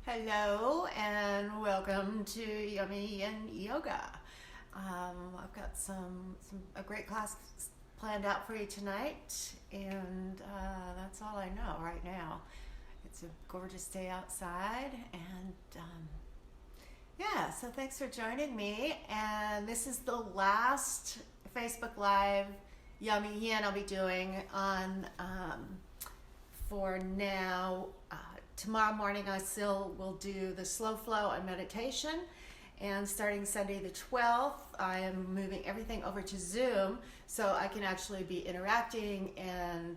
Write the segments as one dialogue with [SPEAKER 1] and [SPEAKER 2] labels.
[SPEAKER 1] Hello and welcome to Yin Yoga. I've got a great class planned out for you tonight, and that's all I know right now. It's a gorgeous day outside, and so thanks for joining me. And this is the last Facebook Live Yin I'll be doing on for now. Tomorrow morning I still will do the slow flow and meditation, and starting Sunday the 12th I am moving everything over to Zoom so I can actually be interacting and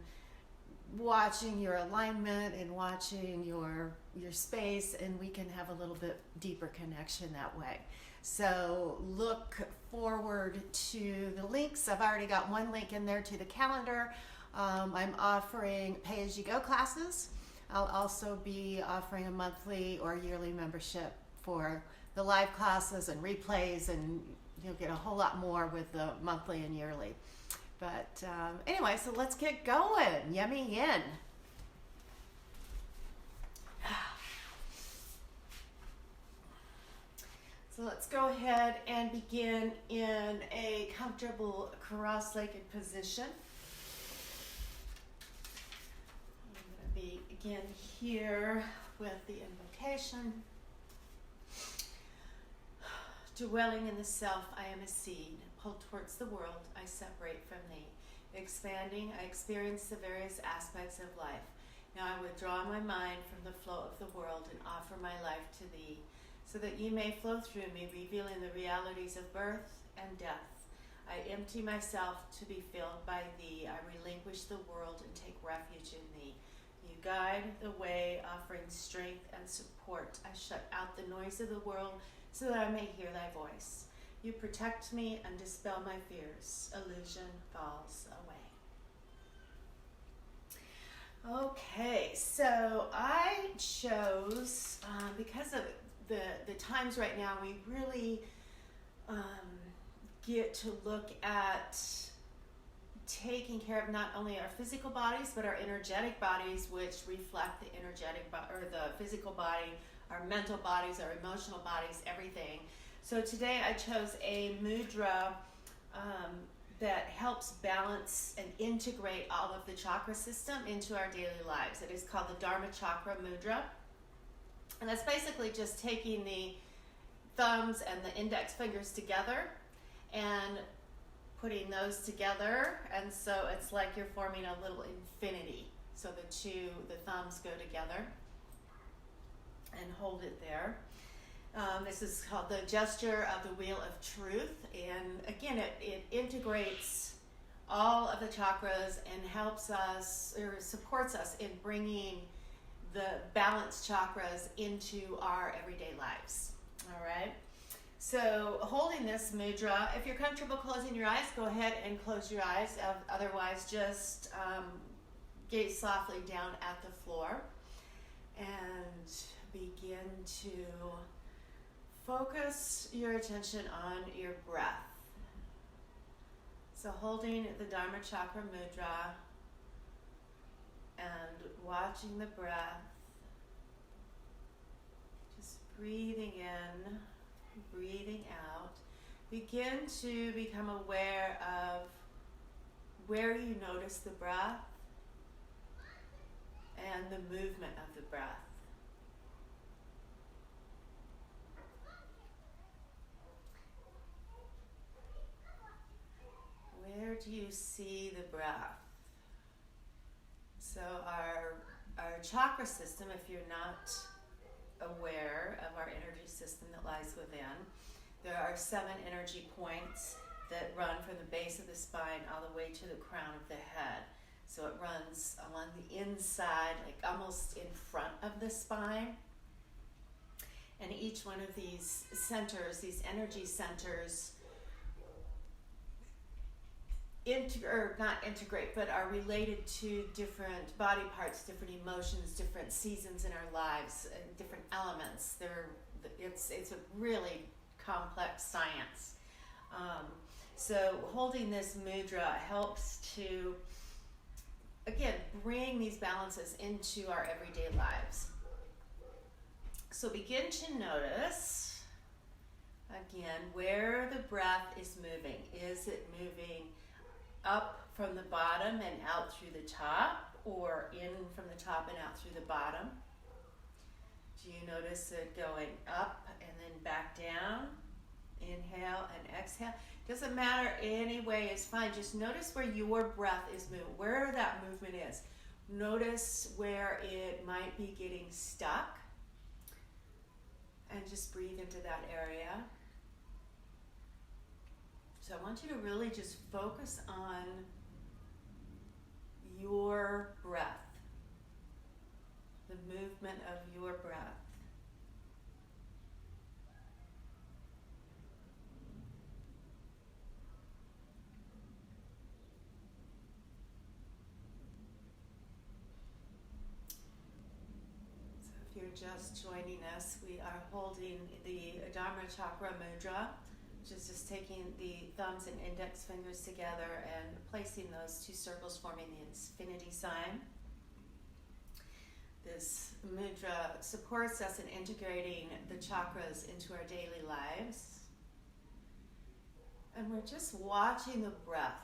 [SPEAKER 1] watching your alignment and watching your space, and we can have a little bit deeper connection that way. So look forward to the links. I've already got one link in there to the calendar. I'm offering pay-as-you-go classes. I'll also be offering a monthly or yearly membership for the live classes and replays, and you'll get a whole lot more with the monthly and yearly. But anyway, so let's get going. Yummy Yin. So let's go ahead and begin in a comfortable cross-legged position. Begin here with the invocation. Dwelling in the self, I am a seed. Pulled towards the world, I separate from thee. Expanding, I experience the various aspects of life. Now I withdraw my mind from the flow of the world and offer my life to thee, so that ye may flow through me, revealing the realities of birth and death. I empty myself to be filled by thee. I relinquish the world and take refuge in thee. You guide the way, offering strength and support. I shut out the noise of the world so that I may hear thy voice. You protect me and dispel my fears. Illusion falls away. Okay, so I chose, because of the times right now, we really get to look at taking care of not only our physical bodies but our energetic bodies, which reflect the the physical body, our mental bodies, our emotional bodies, everything. So today I chose a mudra that helps balance and integrate all of the chakra system into our daily lives. It is called the Dharma Chakra Mudra, and that's basically just taking the thumbs and the index fingers together and putting those together, and so it's like you're forming a little infinity. So the thumbs go together and hold it there. This is called the gesture of the wheel of truth, and again it integrates all of the chakras and helps us or supports us in bringing the balanced chakras into our everyday lives. All right. So holding this mudra, if you're comfortable closing your eyes, go ahead and close your eyes. Otherwise, just gaze softly down at the floor and begin to focus your attention on your breath. So holding the Dharma Chakra Mudra and watching the breath, just breathing in, breathing out. Begin to become aware of where you notice the breath and the movement of the breath. Where do you see the breath? So our chakra system, if you're not aware of our energy system that lies within, there are 7 energy points that run from the base of the spine all the way to the crown of the head. So it runs along the inside, like almost in front of the spine. And each one of these centers, these energy centers, not integrate, but are related to different body parts, different emotions, different seasons in our lives, different elements. It's a really complex science. So holding this mudra helps to, again, bring these balances into our everyday lives. So begin to notice, again, where the breath is moving. Is it moving up from the bottom and out through the top, or in from the top and out through the bottom? Do you notice it going up and then back down? Inhale and exhale. Doesn't matter, any way is fine. Just notice where your breath is moving, where that movement is. Notice where it might be getting stuck, and just breathe into that area. So I want you to really just focus on your breath, the movement of your breath. If you're just joining us, we are holding the Dharma Chakra Mudra, which is just taking the thumbs and index fingers together and placing those two circles, forming the infinity sign. This mudra supports us in integrating the chakras into our daily lives. And we're just watching the breath.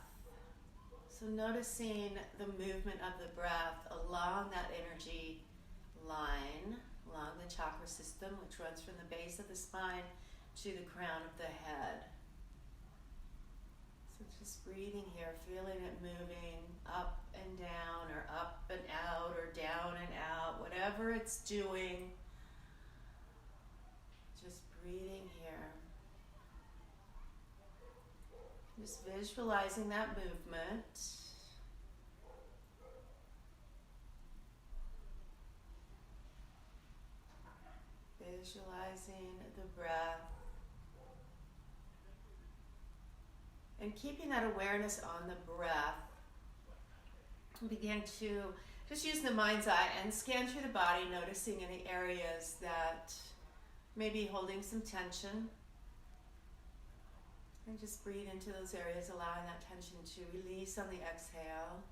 [SPEAKER 1] So noticing the movement of the breath along that energy line, along the chakra system, which runs from the base of the spine to the crown of the head. So just breathing here, feeling it moving up and down, or up and out, or down and out, whatever it's doing. Just breathing here. Just visualizing that movement. Visualizing the breath. And keeping that awareness on the breath, begin to just use the mind's eye and scan through the body, noticing any areas that may be holding some tension. And just breathe into those areas, allowing that tension to release on the exhale.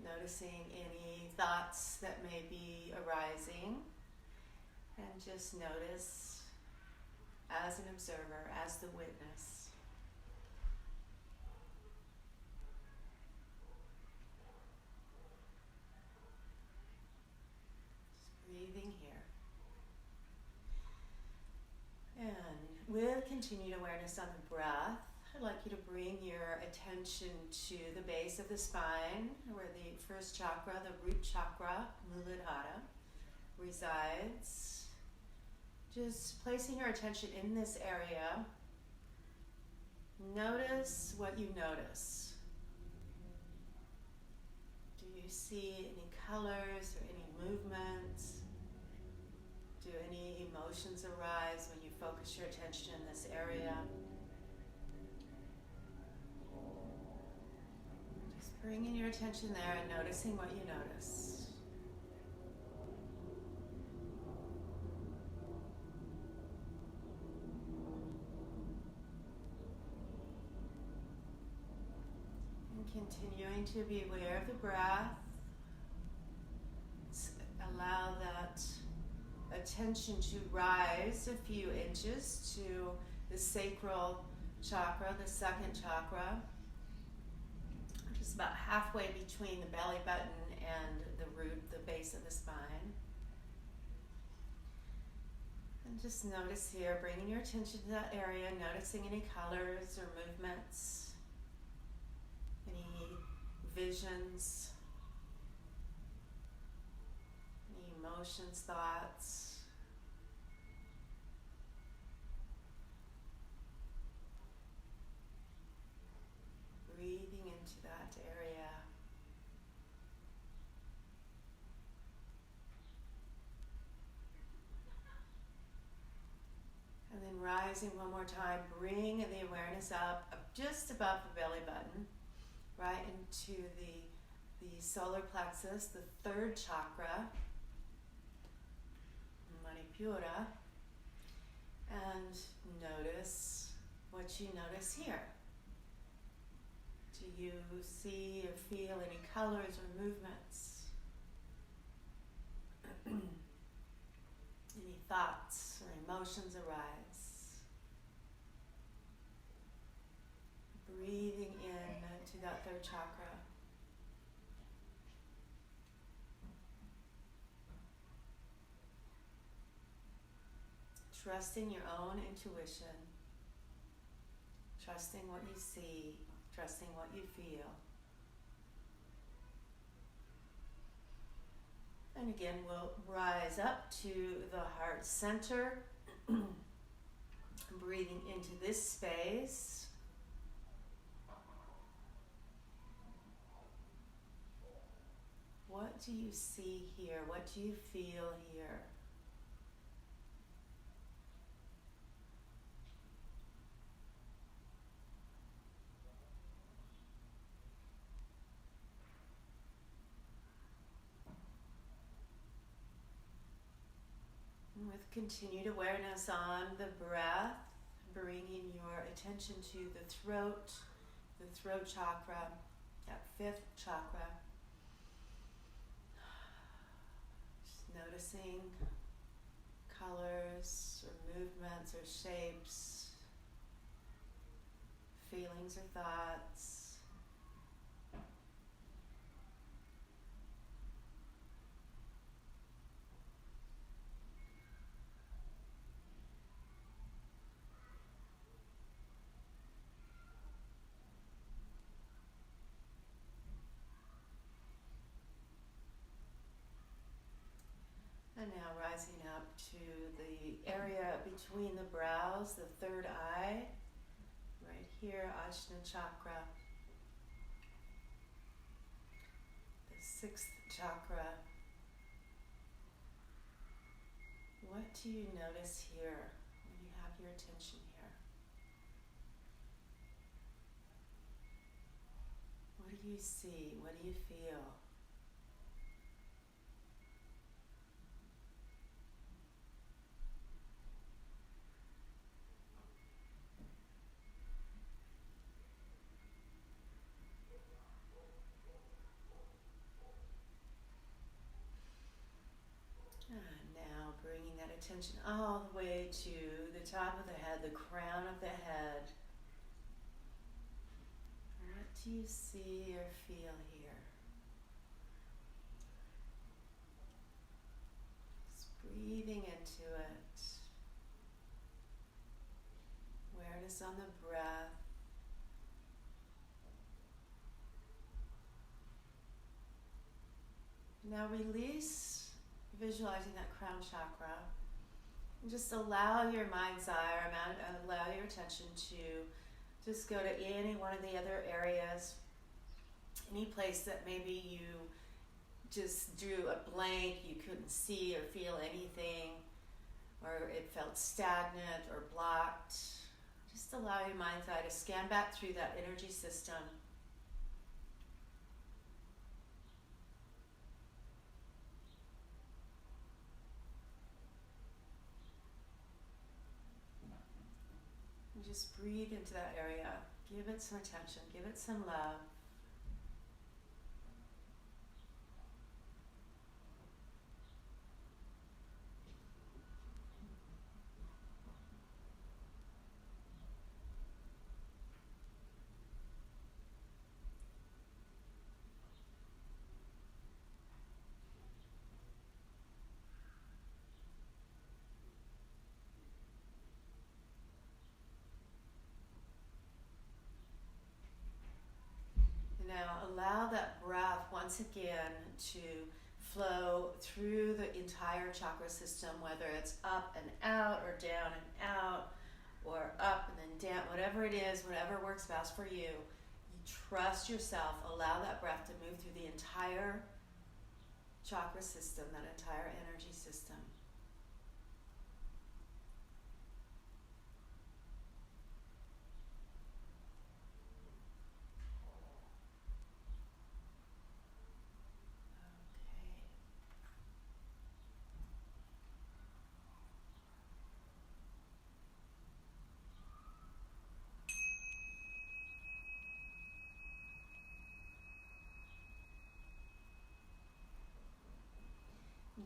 [SPEAKER 1] Noticing any thoughts that may be arising. And just notice as an observer, as the witness. Just breathing here. And with continued awareness on the breath, I'd like you to bring your attention to the base of the spine, where the first chakra, the root chakra, Muladhara, resides. Just placing your attention in this area. Notice what you notice. Do you see any colors or any movements? Do any emotions arise when you focus your attention in this area? Just bringing your attention there and noticing what you notice. Continuing to be aware of the breath. Allow that attention to rise a few inches to the sacral chakra, the second chakra, just about halfway between the belly button and the root, the base of the spine. And just notice here, bringing your attention to that area, noticing any colors or movements. Any visions, any emotions, thoughts. Breathing into that area. And then rising one more time, bring the awareness up just above the belly button. Right into the solar plexus, the third chakra, Manipura, and notice what you notice here. Do Do you see or feel any colors or movements? Any thoughts or emotions arise? Breathing in to that third chakra. Trusting your own intuition. Trusting what you see. Trusting what you feel. And again, we'll rise up to the heart center. Breathing into this space. What do you see here? What do you feel here? With continued awareness on the breath, bringing your attention to the throat chakra, that fifth chakra. Just noticing colors or movements or shapes, feelings or thoughts. And now rising up to the area between the brows, the third eye, right here, Ajna Chakra. The sixth chakra. What do you notice here when you have your attention here? What do you see? What do you feel? Bringing that attention all the way to the top of the head, the crown of the head. What do you see or feel here? Just breathing into it. Awareness on the breath. Now release. Visualizing that crown chakra, and just allow your mind's eye, or allow your attention to just go to any one of the other areas, any place that maybe you just drew a blank, you couldn't see or feel anything, or it felt stagnant or blocked. Just allow your mind's eye to scan back through that energy system. Just breathe into that area. Give it some attention. Give it some love. Now allow that breath once again to flow through the entire chakra system, whether it's up and out or down and out or up and then down, whatever it is, whatever works best for you. You trust yourself, allow that breath to move through the entire chakra system, that entire energy system.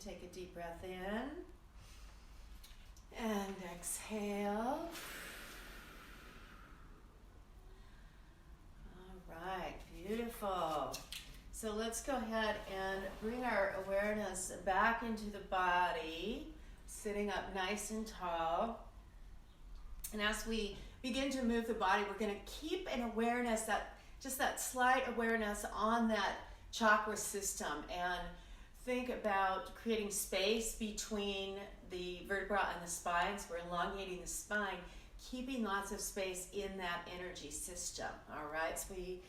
[SPEAKER 1] Take a deep breath in and exhale. All right, beautiful. So let's go ahead and bring our awareness back into the body, sitting up nice and tall. And as we begin to move the body, we're going to keep an awareness, that slight awareness on that chakra system, and think about creating space between the vertebra and the spine. So we're elongating the spine, keeping lots of space in that energy system. All right, so we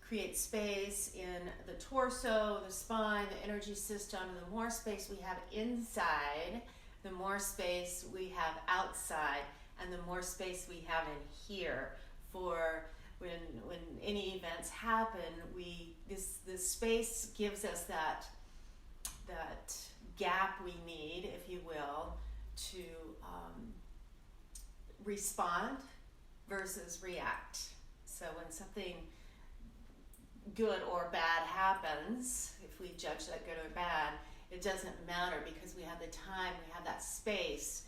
[SPEAKER 1] create space in the torso, the spine, the energy system. The more space we have inside, the more space we have outside, and the more space we have in here for when any events happen. This space gives us that gap we need, if you will, to respond versus react. So when something good or bad happens, if we judge that good or bad, it doesn't matter, because we have the time, we have that space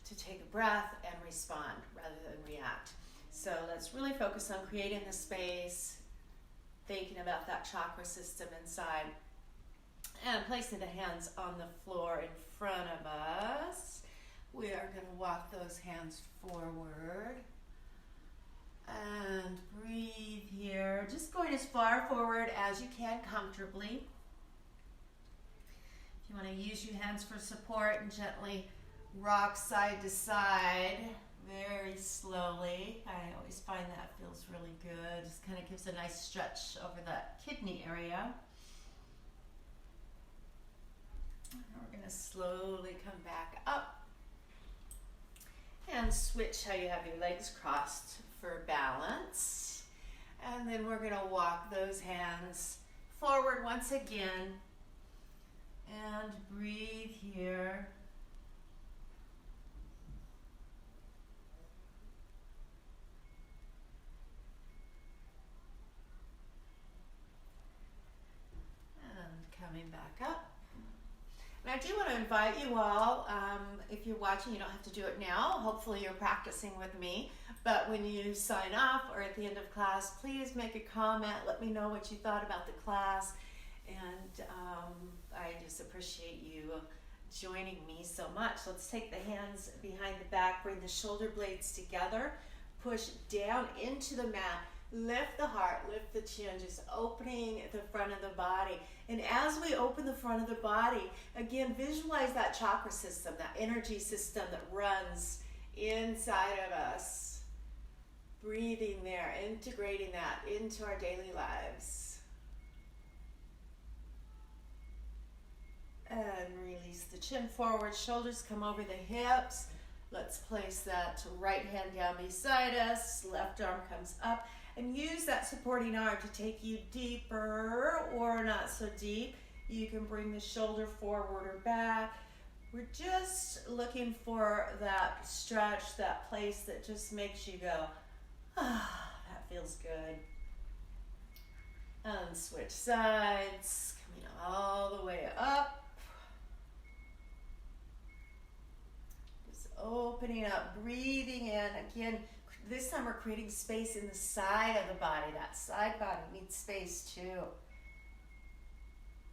[SPEAKER 1] to take a breath and respond rather than react. So let's really focus on creating the space, thinking about that chakra system inside, and placing the hands on the floor in front of us. We are going to walk those hands forward and breathe here. Just going as far forward as you can comfortably. If you want to use your hands for support, and gently rock side to side very slowly. I always find that feels really good. Just kind of gives a nice stretch over that kidney area. We're going to slowly come back up and switch how you have your legs crossed for balance. And then we're going to walk those hands forward once again and breathe here. And coming back up. And I do want to invite you all, if you're watching, you don't have to do it now. Hopefully you're practicing with me. But when you sign off or at the end of class, please make a comment. Let me know what you thought about the class. And I just appreciate you joining me so much. Let's take the hands behind the back, bring the shoulder blades together, push down into the mat. Lift the heart, lift the chin, just opening the front of the body. And as we open the front of the body, again, visualize that chakra system, that energy system that runs inside of us. Breathing there, integrating that into our daily lives. And release the chin forward, shoulders come over the hips. Let's place that right hand down beside us, left arm comes up. And use that supporting arm to take you deeper or not so deep. You can bring the shoulder forward or back. We're just looking for that stretch, that place that just makes you go, ah, that feels good. And switch sides, coming all the way up. Just opening up, breathing in. Again, this time we're creating space in the side of the body. That side body needs space too.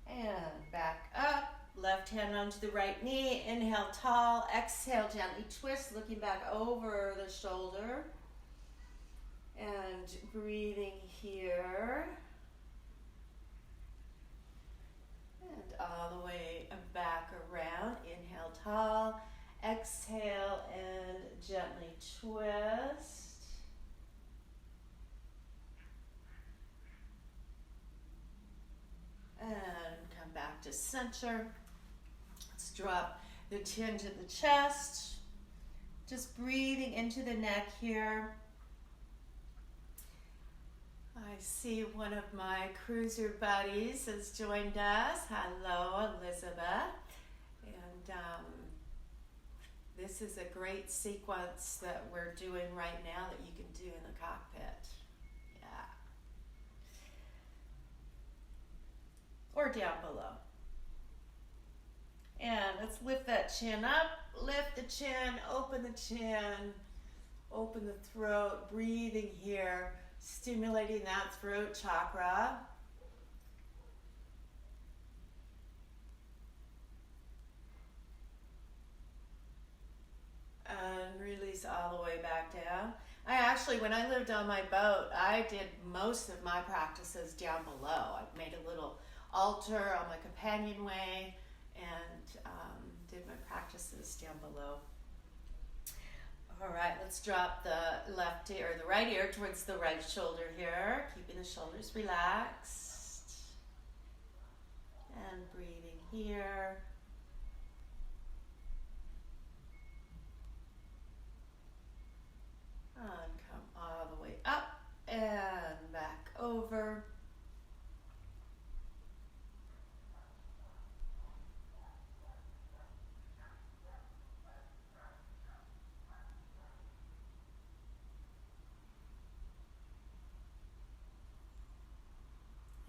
[SPEAKER 1] And back up. Left hand onto the right knee. Inhale tall. Exhale gently twist, looking back over the shoulder. And breathing here. And all the way back around. Inhale tall. Exhale and gently twist. And come back to center. Let's drop the chin to the chest. Just breathing into the neck here. I see one of my cruiser buddies has joined us. Hello, Elizabeth. And this is a great sequence that we're doing right now that you can do in the cockpit. Yeah. Or down below. And let's lift that chin up, lift the chin, open the chin, open the throat, breathing here, stimulating that throat chakra. And release all the way back down. I actually, when I lived on my boat, I did most of my practices down below. I made a little altar on my companionway and did my practices down below. All right, let's drop the left ear or the right ear towards the right shoulder here, keeping the shoulders relaxed. And breathing here. And come all the way up and back over.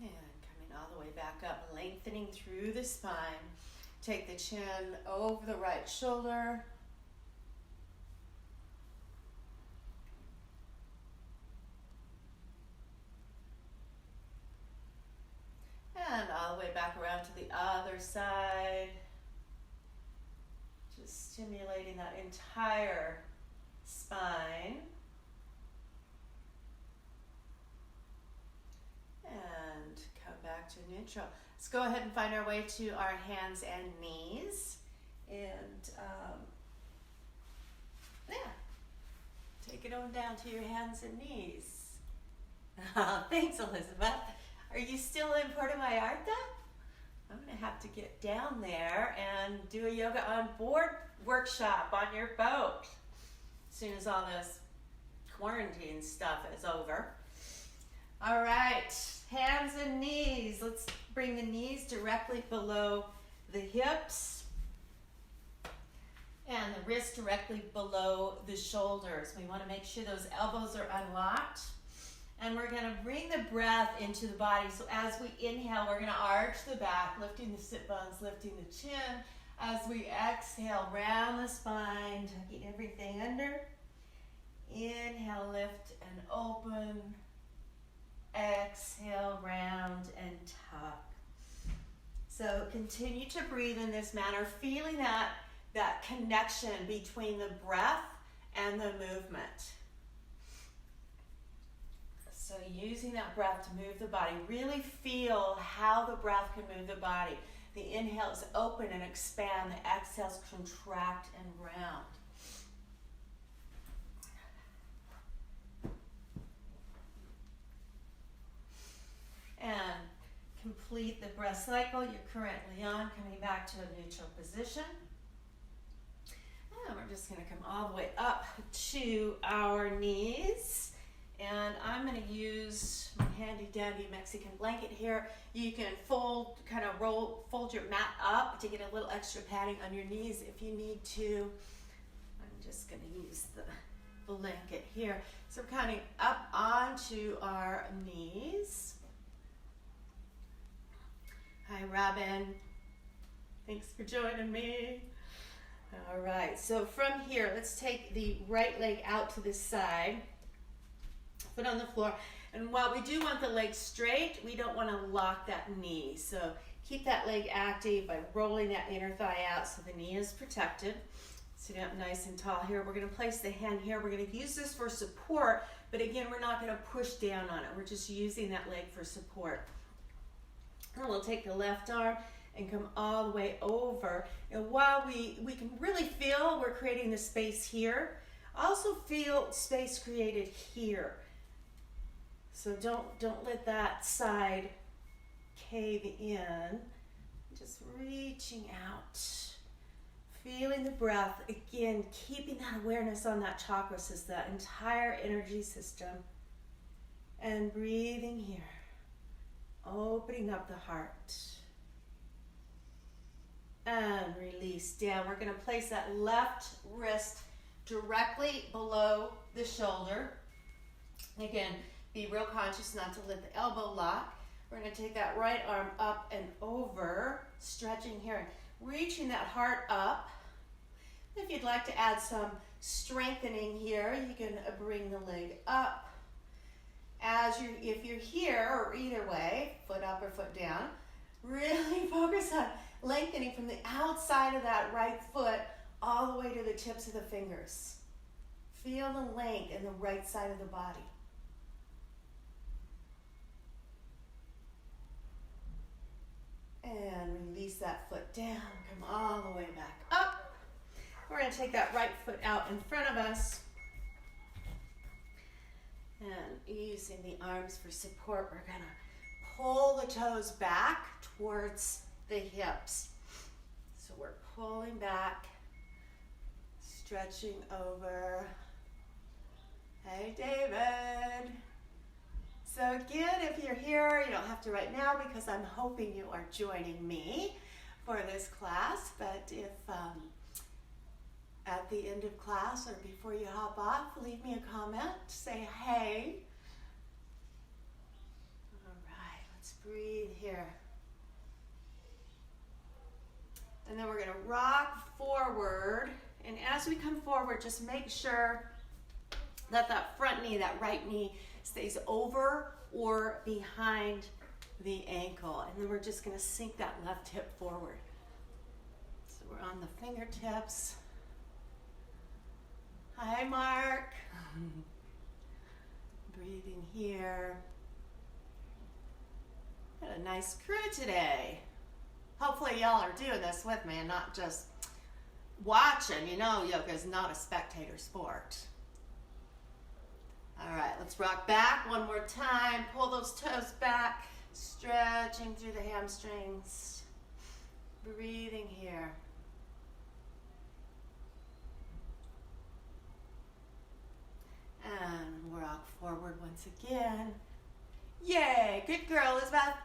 [SPEAKER 1] And coming all the way back up, lengthening through the spine. Take the chin over the right shoulder. And all the way back around to the other side. Just stimulating that entire spine. And come back to neutral. Let's go ahead and find our way to our hands and knees. And take it on down to your hands and knees. Thanks, Elizabeth. Are you still in Puerto Vallarta? I'm going to have to get down there and do a yoga on board workshop on your boat as soon as all this quarantine stuff is over. All right, hands and knees. Let's bring the knees directly below the hips and the wrists directly below the shoulders. We want to make sure those elbows are unlocked. And we're going to bring the breath into the body. So as we inhale, we're going to arch the back, lifting the sit bones, lifting the chin. As we exhale, round the spine, tucking everything under. Inhale, lift and open. Exhale, round and tuck. So continue to breathe in this manner, feeling that connection between the breath and the movement. So using that breath to move the body, really feel how the breath can move the body. The inhales open and expand, the exhales contract and round. And complete the breath cycle you're currently on, coming back to a neutral position. And we're just going to come all the way up to our knees. And I'm going to use my handy dandy Mexican blanket here. You can fold your mat up to get a little extra padding on your knees if you need to. I'm just going to use the blanket here. So we're coming up onto our knees. Hi, Robin. Thanks for joining me. All right, so from here, let's take the right leg out to the side. Foot on the floor. And while we do want the leg straight, we don't want to lock that knee. So keep that leg active by rolling that inner thigh out so the knee is protected. Sitting up nice and tall here. We're going to place the hand here. We're going to use this for support, but again, we're not going to push down on it. We're just using that leg for support. And we'll take the left arm and come all the way over. And while we can really feel we're creating the space here, also feel space created here. So don't let that side cave in. Just reaching out. Feeling the breath. Again, keeping that awareness on that chakra system, that entire energy system. And breathing here. Opening up the heart. And release down. We're going to place that left wrist directly below the shoulder. Again, be real conscious not to let the elbow lock. We're going to take that right arm up and over, stretching here. reaching that heart up. If you'd like to add some strengthening here, you can bring the leg up. If you're here, or either way, foot up or foot down, really focus on lengthening from the outside of that right foot all the way to the tips of the fingers. Feel the length in the right side of the body. And release that foot down. Come all the way back up. We're going to take that right foot out in front of us. And using the arms for support, we're going to pull the toes back towards the hips. So we're pulling back, stretching over. Hey, David. So again, if you're here, you don't have to right now because I'm hoping you are joining me for this class. But if at the end of class or before you hop off, leave me a comment, say hey. All right, let's breathe here. And then we're going to rock forward. And as we come forward, just make sure that that front knee, that right knee, stays over or behind the ankle. And then we're just going to sink that left hip forward. So we're on the fingertips. Hi, Mark. Breathing here. Got a nice crew today. Hopefully y'all are doing this with me and not just watching. You know, yoga is not a spectator sport. All right, let's rock back one more time. Pull those toes back, stretching through the hamstrings. Breathing here. And rock forward once again. Yay, good girl, Elizabeth.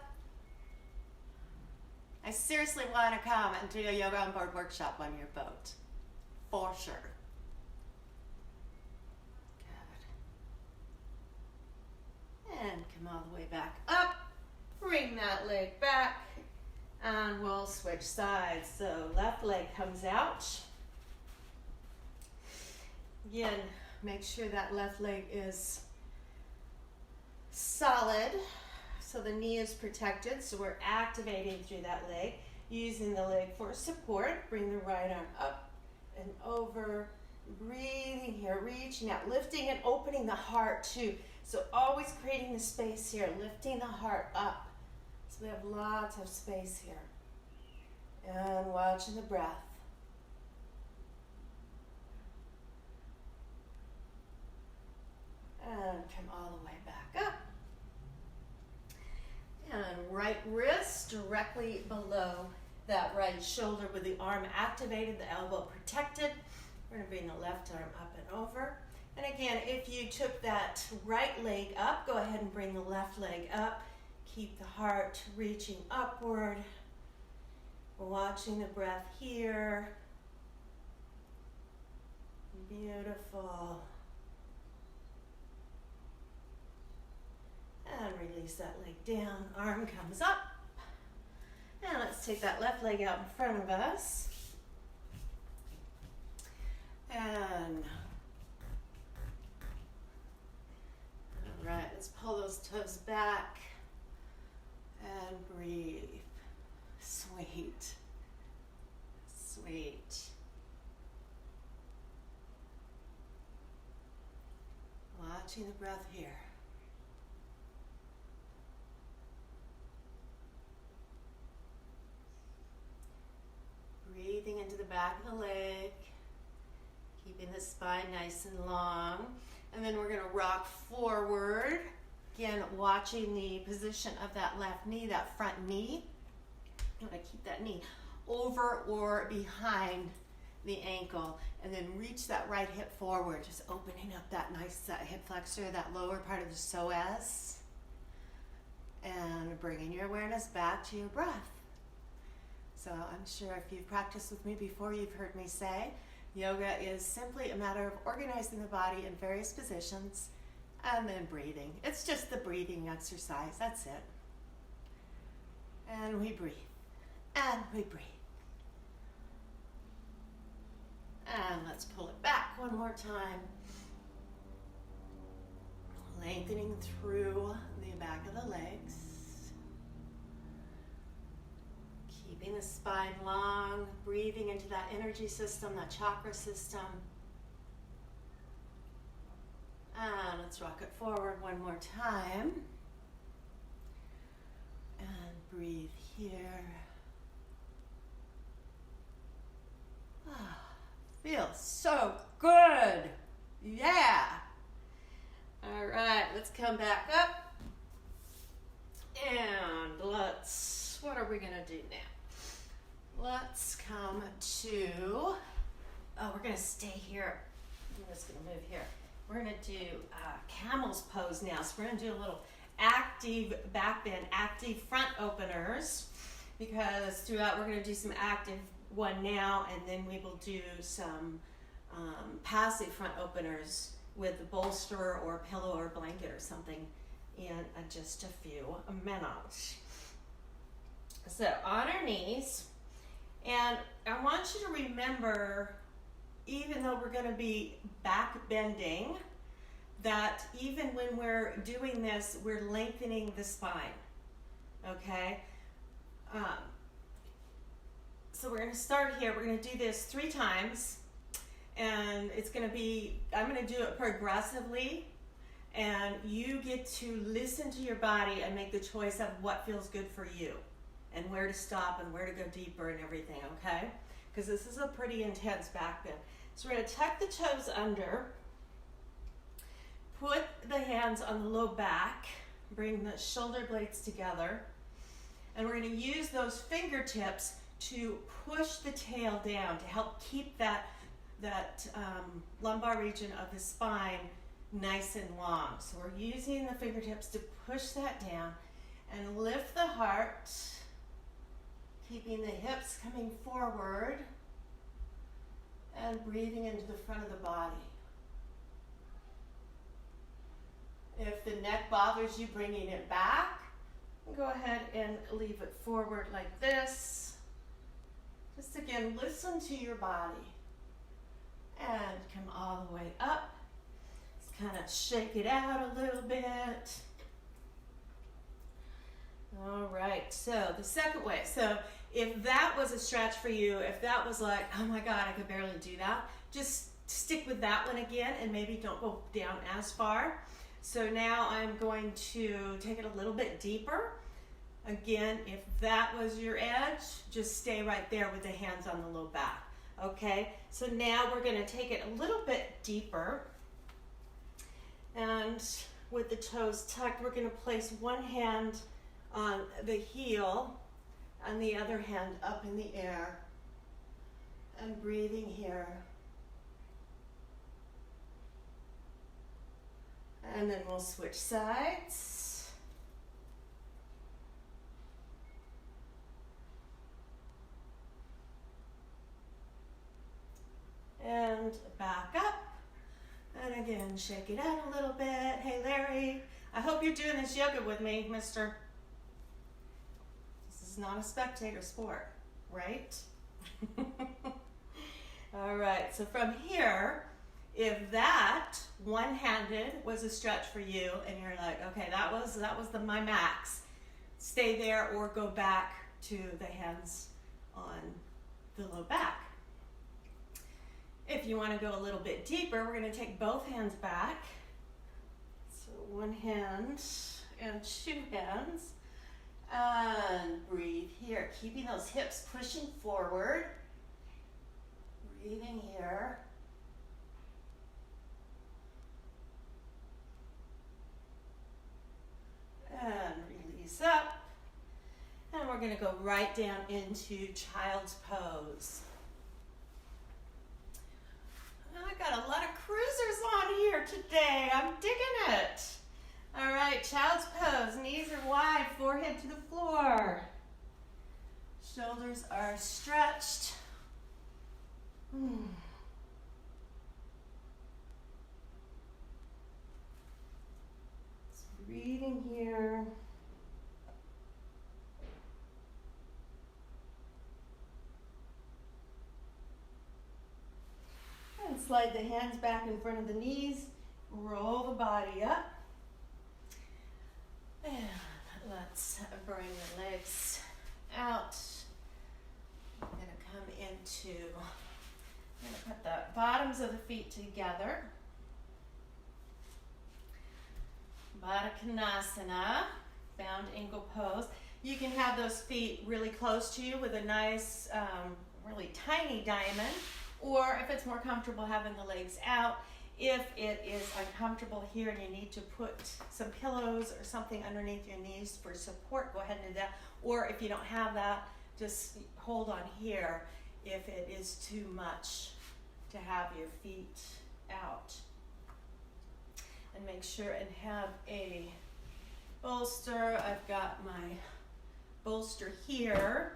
[SPEAKER 1] I seriously want to come and do a yoga on board workshop on your boat. For sure. Good. And come all the way back up. Bring that leg back. And we'll switch sides. So left leg comes out. Again, make sure that left leg is solid. So the knee is protected, so we're activating through that leg, using the leg for support. Bring the right arm up and over, breathing here, reaching out, lifting and opening the heart too. So always creating the space here, lifting the heart up. So we have lots of space here. And watching the breath. And come all the way back up. And right wrist directly below that right shoulder with the arm activated, the elbow protected. We're going to bring the left arm up and over. And again, if you took that right leg up, go ahead and bring the left leg up. Keep the heart reaching upward. We're watching the breath here. Beautiful. And release that leg down, arm comes up. And let's take that left leg out in front of us. And, all right, let's pull those toes back and breathe. Sweet, sweet. Watching the breath here. Breathing into the back of the leg, keeping the spine nice and long. And then we're going to rock forward. Again, watching the position of that left knee, that front knee. You want to keep that knee over or behind the ankle. And then reach that right hip forward, just opening up that nice hip flexor, that lower part of the psoas. And bringing your awareness back to your breath. So I'm sure if you've practiced with me before, you've heard me say, yoga is simply a matter of organizing the body in various positions and then breathing. It's just the breathing exercise, that's it. And we breathe, and we breathe. And let's pull it back one more time. Lengthening through the back of the legs. Keeping the spine long, breathing into that energy system, that chakra system. And let's rock it forward one more time. And breathe here. Feels so good. Yeah. All right, let's come back up. And what are we going to do now? Let's come to, we're going to stay here. I'm just going to move here. We're going to do Camels Pose now. So we're going to do a little active back bend, active front openers, because throughout we're going to do some active one now, and then we will do some passive front openers with a bolster or a pillow or a blanket or something in just a few minutes. So on our knees, and I want you to remember, even though we're going to be back bending, that even when we're doing this, we're lengthening the spine, okay? So we're going to start here. We're going to do this 3 times, and it's going to be, I'm going to do it progressively, and you get to listen to your body and make the choice of what feels good for you and where to stop and where to go deeper and everything, okay? Because this is a pretty intense back bend. So we're going to tuck the toes under, put the hands on the low back, bring the shoulder blades together, and we're going to use those fingertips to push the tail down to help keep that lumbar region of the spine nice and long. So we're using the fingertips to push that down and lift the heart, keeping the hips coming forward and breathing into the front of the body. If the neck bothers you, bringing it back, go ahead and leave it forward like this. Just again, listen to your body. And come all the way up. Just kind of shake it out a little bit. All right, so the second way. So if that was a stretch for you, if that was like, oh my God, I could barely do that, just stick with that one again and maybe don't go down as far. So now I'm going to take it a little bit deeper. Again, if that was your edge, just stay right there with the hands on the low back. Okay, so now we're going to take it a little bit deeper. And with the toes tucked, we're going to place one hand on the heel and the other hand up in the air. And breathing here. And then we'll switch sides. And back up. And again, shake it out a little bit. Hey, Larry, I hope you're doing this yoga with me, mister. This is not a spectator sport, right? All right, so from here, if that one-handed was a stretch for you and you're like, okay, that was my max, stay there or go back to the hands on the low back. If you want to go a little bit deeper, we're going to take both hands back. So one hand and 2 hands. And breathe here, keeping those hips pushing forward. Breathing here. And release up. And we're going to go right down into Child's Pose. I got a lot of cruisers on here today. I'm digging it. All right, Child's Pose. Knees are wide, forehead to the floor. Shoulders are stretched. Just breathing here. Slide the hands back in front of the knees. Roll the body up. And let's bring the legs out. I'm going to come into, I'm going to put the bottoms of the feet together. Baddha Konasana, bound ankle pose. You can have those feet really close to you with a nice, really tiny diamond, or if it's more comfortable having the legs out. If it is uncomfortable here and you need to put some pillows or something underneath your knees for support, go ahead and do that. Or if you don't have that, just hold on here if it is too much to have your feet out. And make sure and have a bolster. I've got my bolster here,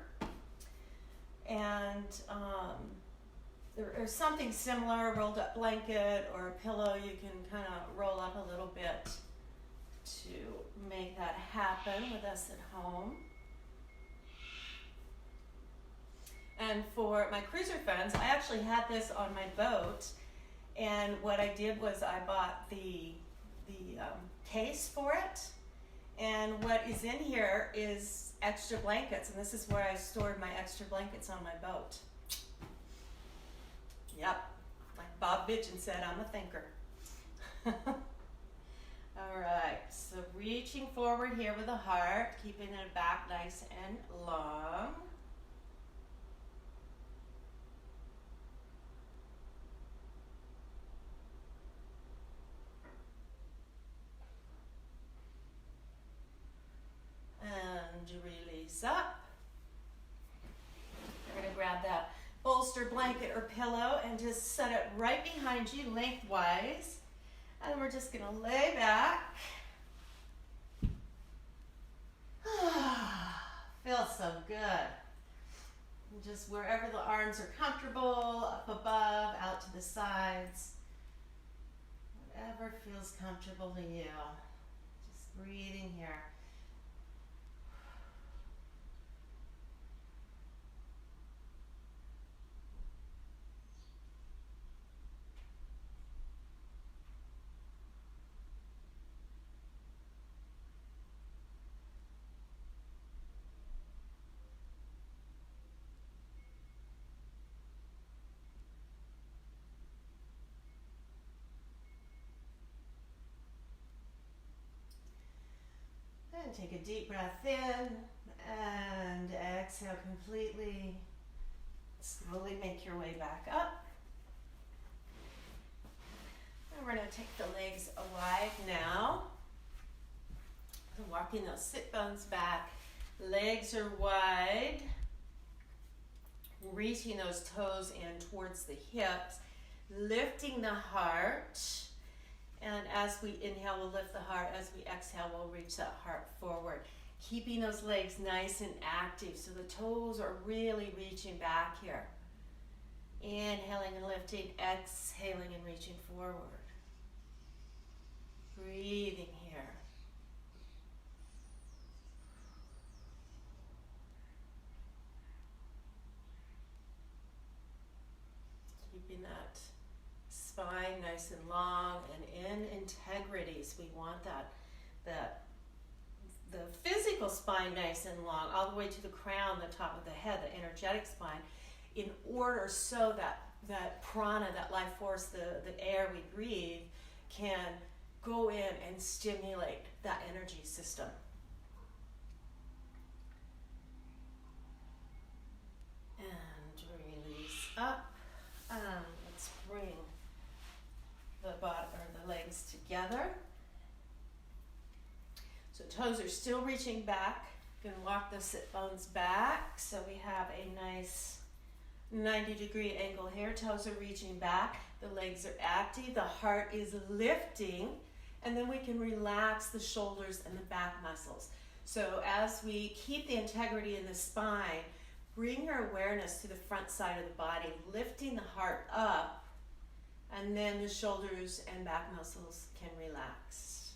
[SPEAKER 1] and or something similar, a rolled up blanket or a pillow. You can kind of roll up a little bit to make that happen with us at home. And for my cruiser friends, I actually had this on my boat, and what I did was I bought the case for it, and what is in here is extra blankets, and this is where I stored my extra blankets on my boat. Yep, like Bob Bitchin said, I'm a thinker. All right, so reaching forward here with the heart, keeping it back nice and long. And release up. We're going to grab that bolster, blanket, or pillow and just set it right behind you lengthwise. And we're just going to lay back. Feels so good. And just wherever the arms are comfortable, up above, out to the sides. Whatever feels comfortable to you. Just breathing here. And take a deep breath in and exhale completely. Slowly make your way back up. And we're going to take the legs wide now. So walking those sit bones back. Legs are wide. Reaching those toes in towards the hips. Lifting the heart. And as we inhale, we'll lift the heart. As we exhale, we'll reach that heart forward. Keeping those legs nice and active so the toes are really reaching back here. Inhaling and lifting, exhaling and reaching forward. Breathing here. Keeping that spine nice and long and in integrities. We want that the physical spine nice and long, all the way to the crown, the top of the head, the energetic spine, in order so that prana, that life force, the air we breathe, can go in and stimulate that energy system. And release up. Let's bring the bottom or the legs together. So toes are still reaching back. You can walk the sit bones back. So we have a nice 90-degree angle here. Toes are reaching back. The legs are active. The heart is lifting. And then we can relax the shoulders and the back muscles. So as we keep the integrity in the spine, bring your awareness to the front side of the body, lifting the heart up, and then the shoulders and back muscles can relax.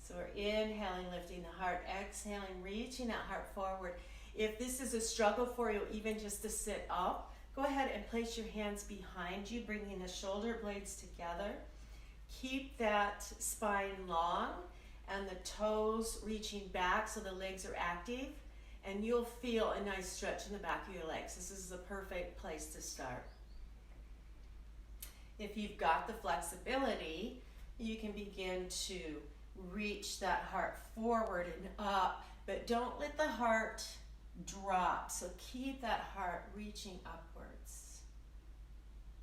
[SPEAKER 1] So we're inhaling, lifting the heart, exhaling, reaching that heart forward. If this is a struggle for you, even just to sit up, Go ahead and place your hands behind you, bringing the shoulder blades together. Keep that spine long and the toes reaching back so the legs are active, and you'll feel a nice stretch in the back of your legs. This is the perfect place to start. If you've got the flexibility, you can begin to reach that heart forward and up, but don't let the heart drop. So keep that heart reaching upwards.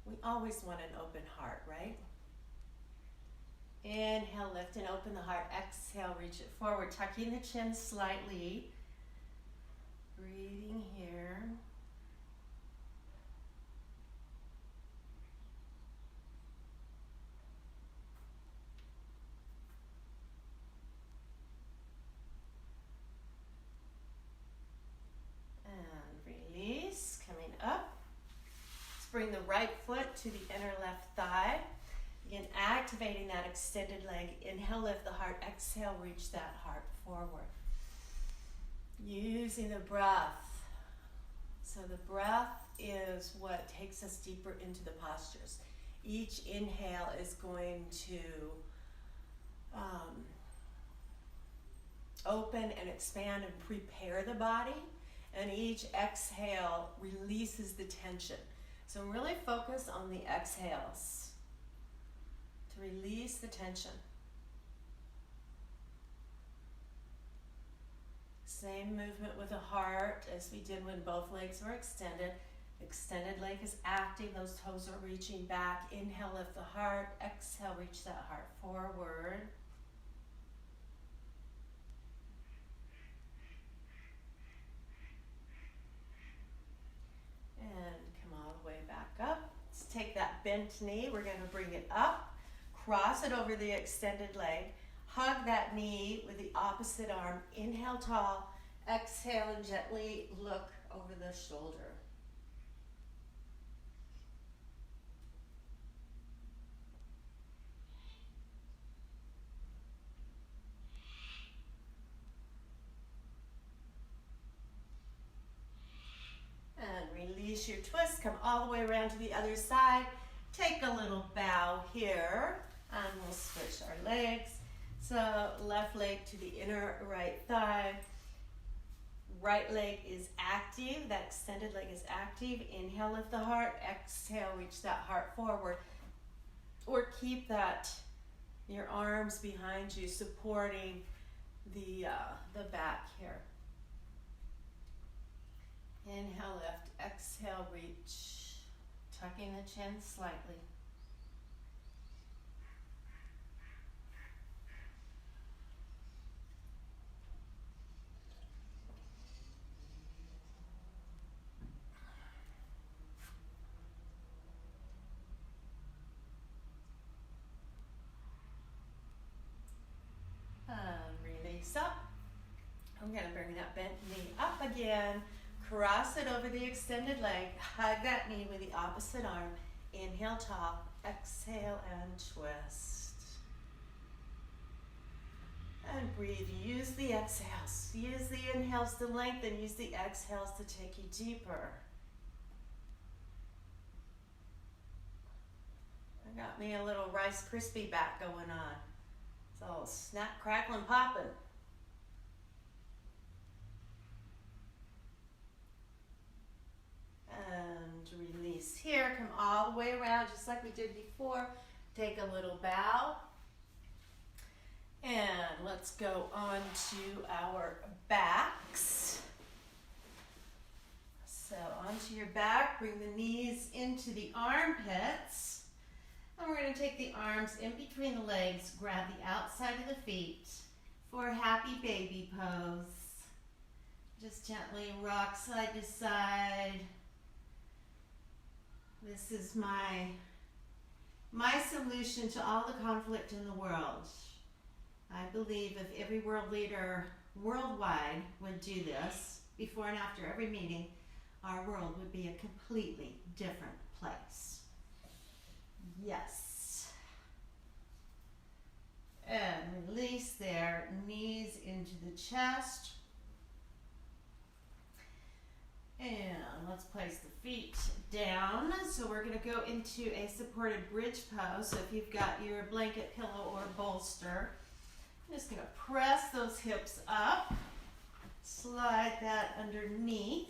[SPEAKER 1] We always want an open heart, right? Inhale, lift and open the heart. Exhale, reach it forward, tucking the chin slightly. Breathing here. Bring the right foot to the inner left thigh. Again, activating that extended leg. Inhale, lift the heart. Exhale, reach that heart forward. Using the breath. So the breath is what takes us deeper into the postures. Each inhale is going to open and expand and prepare the body. And each exhale releases the tension. So really focus on the exhales to release the tension. Same movement with the heart as we did when both legs were extended. Extended leg is active, those toes are reaching back. Inhale, lift the heart. Exhale, reach that heart forward. And come all the way back up. Let's take that bent knee. We're going to bring it up. Cross it over the extended leg. Hug that knee with the opposite arm. Inhale tall. Exhale and gently look over the shoulder. And release your twist. Come all the way around to the other side. Take a little bow here. And we'll switch our legs. So left leg to the inner right thigh. Right leg is active. That extended leg is active. Inhale, lift the heart. Exhale, reach that heart forward. Or keep that, your arms behind you, supporting the back here. Inhale, lift. Exhale, reach. Tucking the chin slightly. Release up. I'm going to bring that bent knee up again. Cross it over the extended leg. Hug that knee with the opposite arm. Inhale tall. Exhale and twist. And breathe. Use the exhales. Use the inhales to lengthen. Use the exhales to take you deeper. I got me a little Rice Krispie back going on. It's all snap, crackle, and popping. And release here. Come all the way around just like we did before. Take a little bow. And let's go on to our backs. So onto your back. Bring the knees into the armpits. And we're going to take the arms in between the legs, grab the outside of the feet for a happy baby pose. Just gently rock side to side. This is my solution to all the conflict in the world. I believe if every world leader worldwide would do this before and after every meeting, our world would be a completely different place. Yes. And release there, knees into the chest. And let's place the feet down. So we're going to go into a supported bridge pose. So if you've got your blanket, pillow, or bolster, I'm just going to press those hips up, slide that underneath.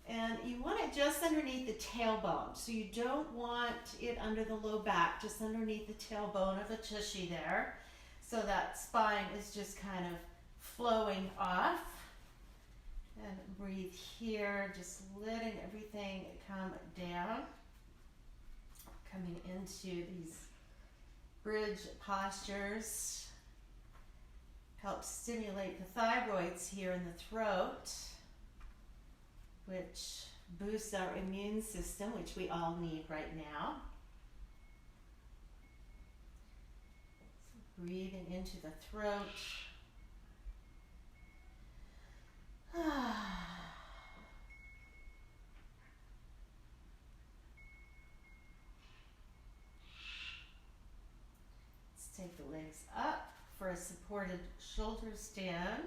[SPEAKER 1] And you want it just underneath the tailbone. So you don't want it under the low back, just underneath the tailbone of the tushy there. So that spine is just kind of flowing off. And breathe here, just letting everything come down. Coming into these bridge postures. Helps stimulate the thyroids here in the throat, which boosts our immune system, which we all need right now. So breathing into the throat. Let's take the legs up for a supported shoulder stand.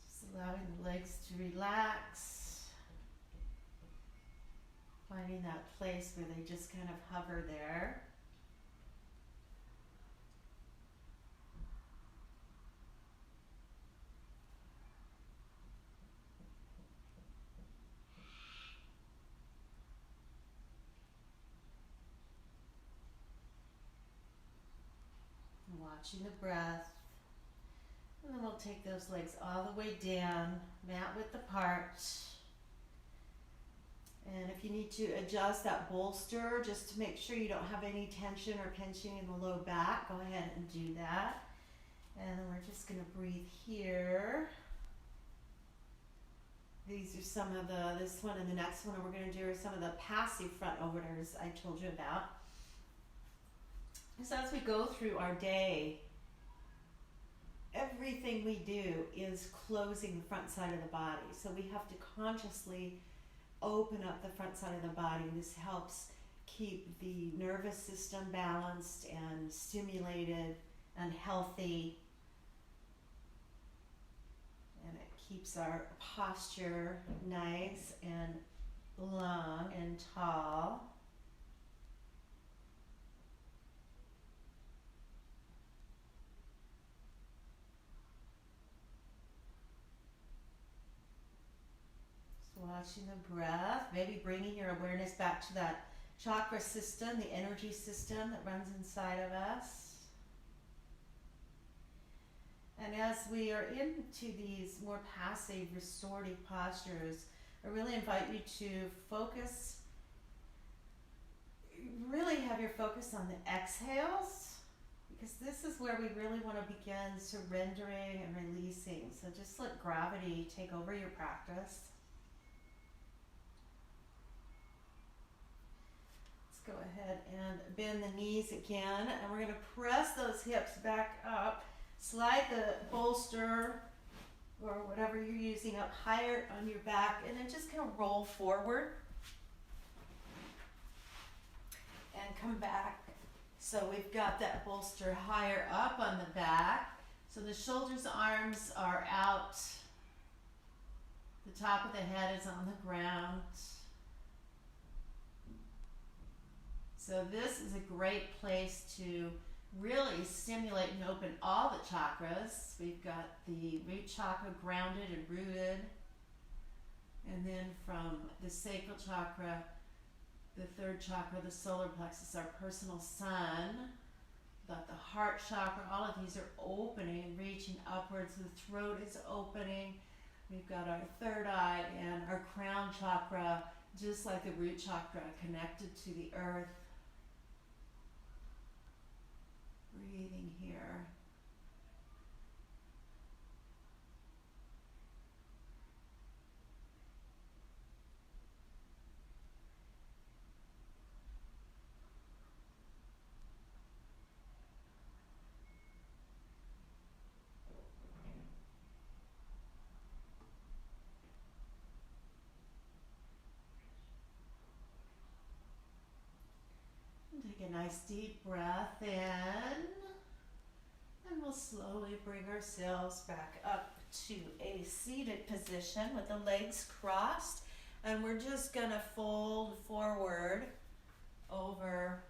[SPEAKER 1] Just allowing the legs to relax. Finding that place where they just kind of hover there. Watching the breath, and then we'll take those legs all the way down, mat width apart. And if you need to adjust that bolster just to make sure you don't have any tension or pinching in the low back, go ahead and do that. And then we're just going to breathe here. These are some of this one and the next one we're going to do are some of the passive front openers I told you about. So as we go through our day, everything we do is closing the front side of the body. So we have to consciously open up the front side of the body. This helps keep the nervous system balanced and stimulated and healthy. And it keeps our posture nice and long and tall. Watching the breath, maybe bringing your awareness back to that chakra system, the energy system that runs inside of us. And as we are into these more passive, restorative postures, I really invite you to focus, really have your focus on the exhales, because this is where we really want to begin surrendering and releasing. So just let gravity take over your practice. Go ahead and bend the knees again, and we're going to press those hips back up, slide the bolster or whatever you're using up higher on your back, and then just kind of roll forward and come back. So we've got that bolster higher up on the back, so the shoulders, arms are out, the top of the head is on the ground. So this is a great place to really stimulate and open all the chakras. We've got the root chakra grounded and rooted. And then from the sacral chakra, the third chakra, the solar plexus, our personal sun. We've got the heart chakra. All of these are opening and reaching upwards. The throat is opening. We've got our third eye and our crown chakra, just like the root chakra, connected to the earth. Breathing here. Take a nice deep breath in, and we'll slowly bring ourselves back up to a seated position with the legs crossed, and we're just gonna fold forward over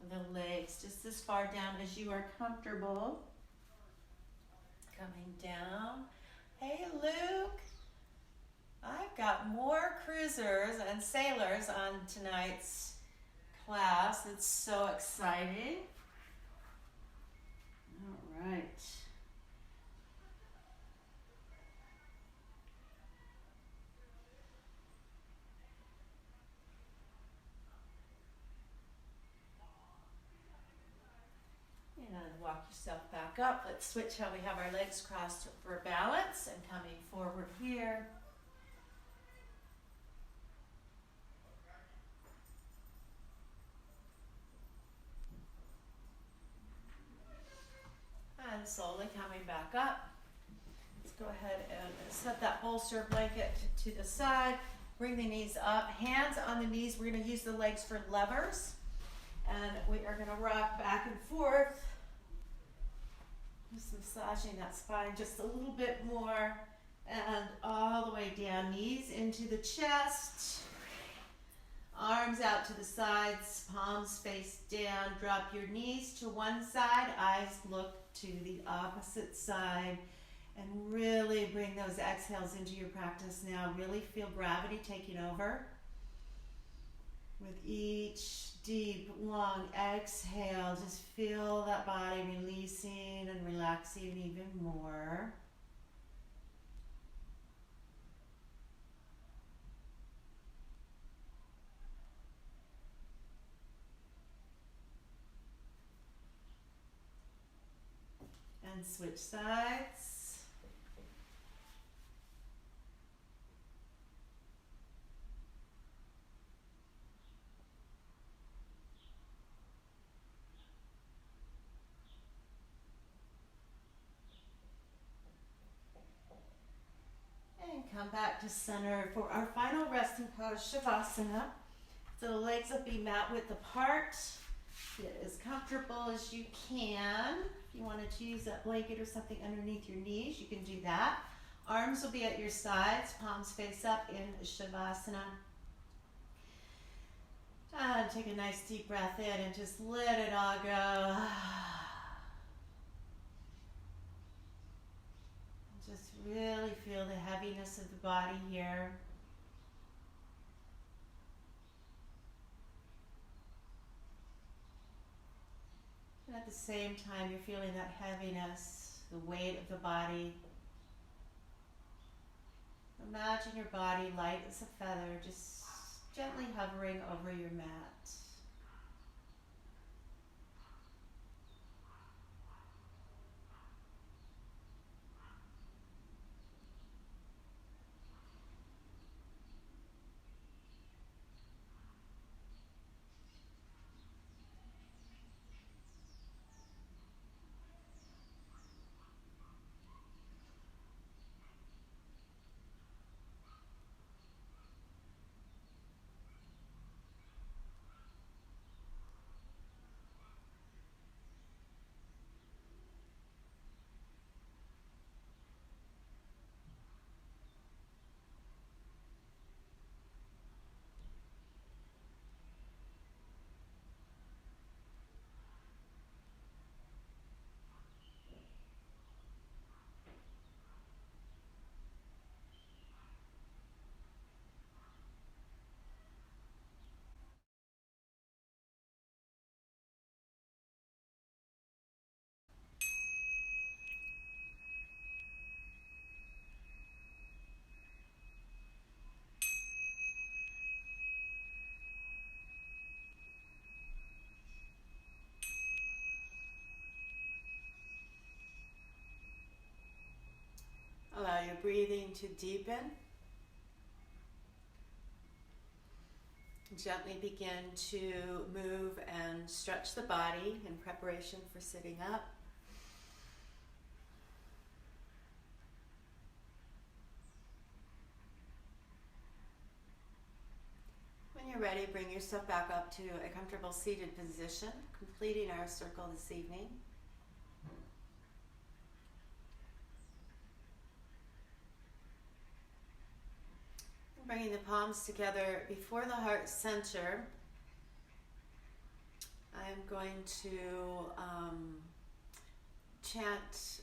[SPEAKER 1] the legs just as far down as you are comfortable. Coming down. Hey Luke, I've got more cruisers and sailors on tonight's class. It's so exciting. All right. And walk yourself back up. Let's switch how we have our legs crossed for balance and coming forward here. And slowly coming back up. Let's go ahead and set that bolster blanket to the side. Bring the knees up, hands on the knees. We're going to use the legs for levers. And we are going to rock back and forth. Just massaging that spine just a little bit more. And all the way down, knees into the chest. Arms out to the sides, palms face down. Drop your knees to one side, eyes look to the opposite side. And really bring those exhales into your practice now. Really feel gravity taking over. With each deep, long exhale, just feel that body releasing and relaxing even more. And switch sides. And come back to center for our final resting pose, Shavasana. So the legs will be mat width apart. Get as comfortable as you can. If you wanted to use that blanket or something underneath your knees, you can do that. Arms will be at your sides, palms face up in Shavasana. And take a nice deep breath in and just let it all go. Just really feel the heaviness of the body here. And at the same time, you're feeling that heaviness, the weight of the body. Imagine your body light as a feather, just gently hovering over your mat. Allow your breathing to deepen. Gently begin to move and stretch the body in preparation for sitting up. When you're ready, bring yourself back up to a comfortable seated position, completing our circle this evening. Bringing the palms together before the heart center. I'm going to chant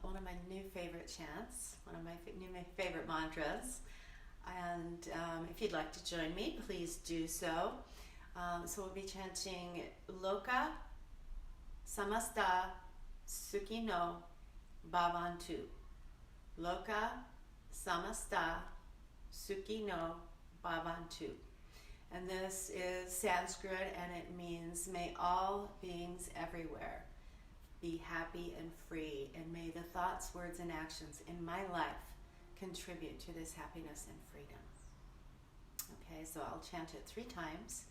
[SPEAKER 1] one of my new favorite chants, one of my new favorite mantras. And if you'd like to join me, please do so. So we'll be chanting Loka Samasta Sukhino Bhavantu. Loka Samasta Sukhino Bhavantu. And this is Sanskrit, and it means may all beings everywhere be happy and free, and may the thoughts, words, and actions in my life contribute to this happiness and freedom. Okay, so I'll chant it 3 times,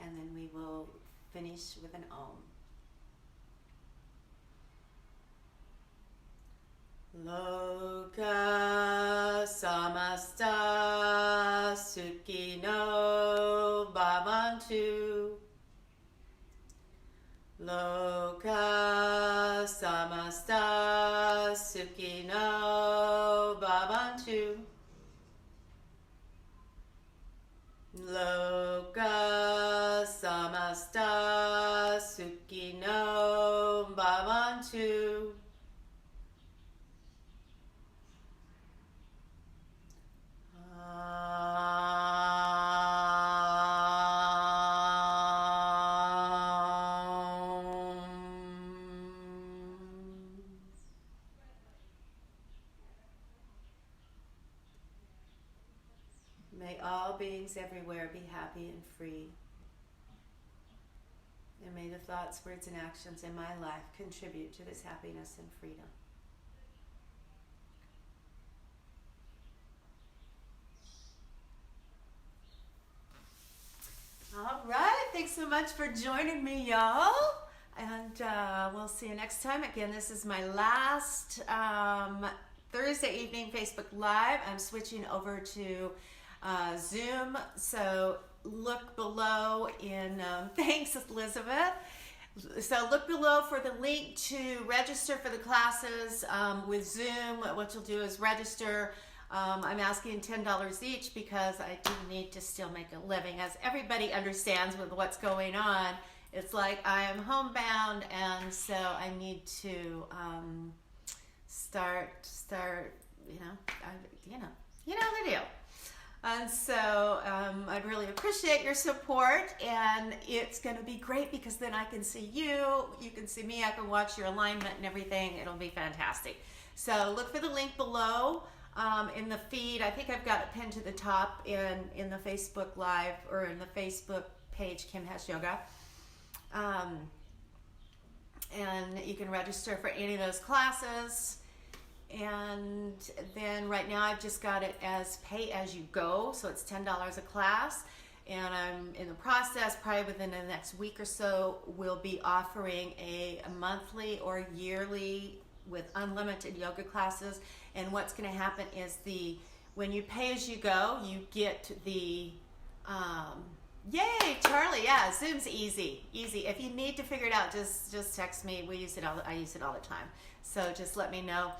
[SPEAKER 1] and then we will finish with an Om. Loka samasta sukhino bhavantu. Loka samasta sukhino bhavantu. Loka samasta sukhino bhavantu. May all beings everywhere be happy and free. And may the thoughts, words, and actions in my life contribute to this happiness and freedom. All right, thanks so much for joining me, y'all. And we'll see you next time. Again, this is my last Thursday evening Facebook Live. I'm switching over to Zoom, so look below in, thanks Elizabeth. So look below for the link to register for the classes with Zoom. What you'll do is register. I'm asking $10 each because I do need to still make a living. As everybody understands with what's going on, it's like I am homebound, and so I need to start, you know the deal. And so I'd really appreciate your support, and it's going to be great because then I can see you can see me, I can watch your alignment and everything. It'll be fantastic. So look for the link below in the feed. I think I've got it pinned to the top in the Facebook Live or in the Facebook page, Kim Has Yoga. And you can register for any of those classes. And then right now I've just got it as pay as you go, so it's $10 a class, and I'm in the process, probably within the next week or so, we'll be offering a monthly or yearly with unlimited yoga classes. And what's going to happen is when you pay as you go, you get the yay, Charlie, yeah, Zoom's easy. If you need to figure it out, just text me. I use it all the time, so just let me know.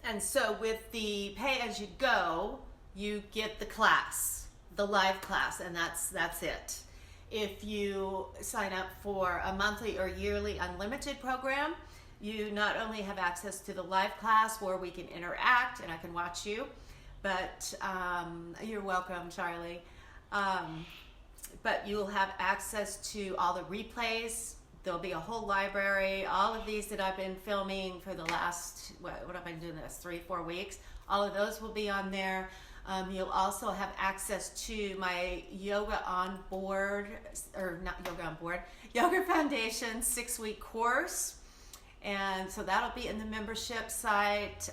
[SPEAKER 1] And so with the pay as you go, you get the class, the live class, and that's it. If you sign up for a monthly or yearly unlimited program, you not only have access to the live class where we can interact and I can watch you, but you're welcome, Charlie. But you'll have access to all the replays. There'll be a whole library, all of these that I've been filming for the last, what have I been doing this, 3-4 weeks? All of those will be on there. You'll also have access to my Yoga on Board, or not Yoga on Board, Yoga Foundation 6-week course. And so that'll be in the membership site.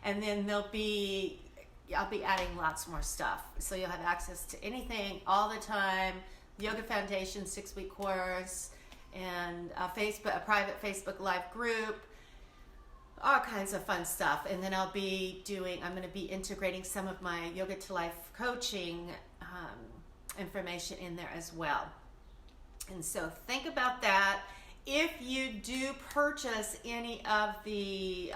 [SPEAKER 1] And then I'll be adding lots more stuff. So you'll have access to anything all the time. Yoga Foundation 6-week course, and a private Facebook Live group, all kinds of fun stuff. And then I'm going to be integrating some of my Yoga to Life coaching information in there as well. And so think about that. If you do purchase any of the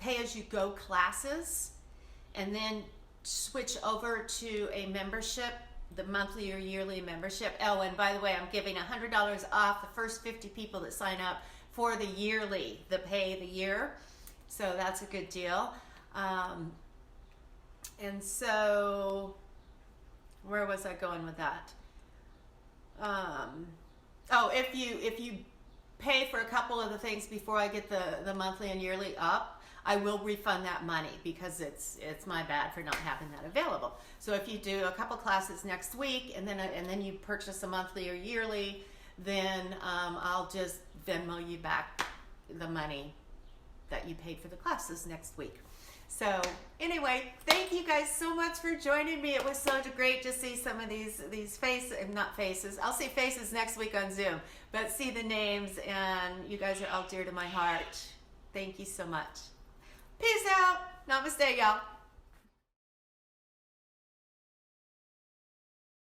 [SPEAKER 1] pay-as-you-go classes, and then switch over to a membership, the monthly or yearly membership. Oh, and by the way, I'm giving $100 off the first 50 people that sign up for the yearly, the pay the year. So that's a good deal. And so, where was I going with that? Oh, if you pay for a couple of the things before I get the monthly and yearly up, I will refund that money because it's my bad for not having that available. So if you do a couple classes next week and then you purchase a monthly or yearly, then I'll just Venmo you back the money that you paid for the classes next week. So anyway, thank you guys so much for joining me. It was so great to see some of these faces, not faces. I'll see faces next week on Zoom, but see the names, and you guys are all dear to my heart. Thank you so much. Peace out. Namaste, y'all.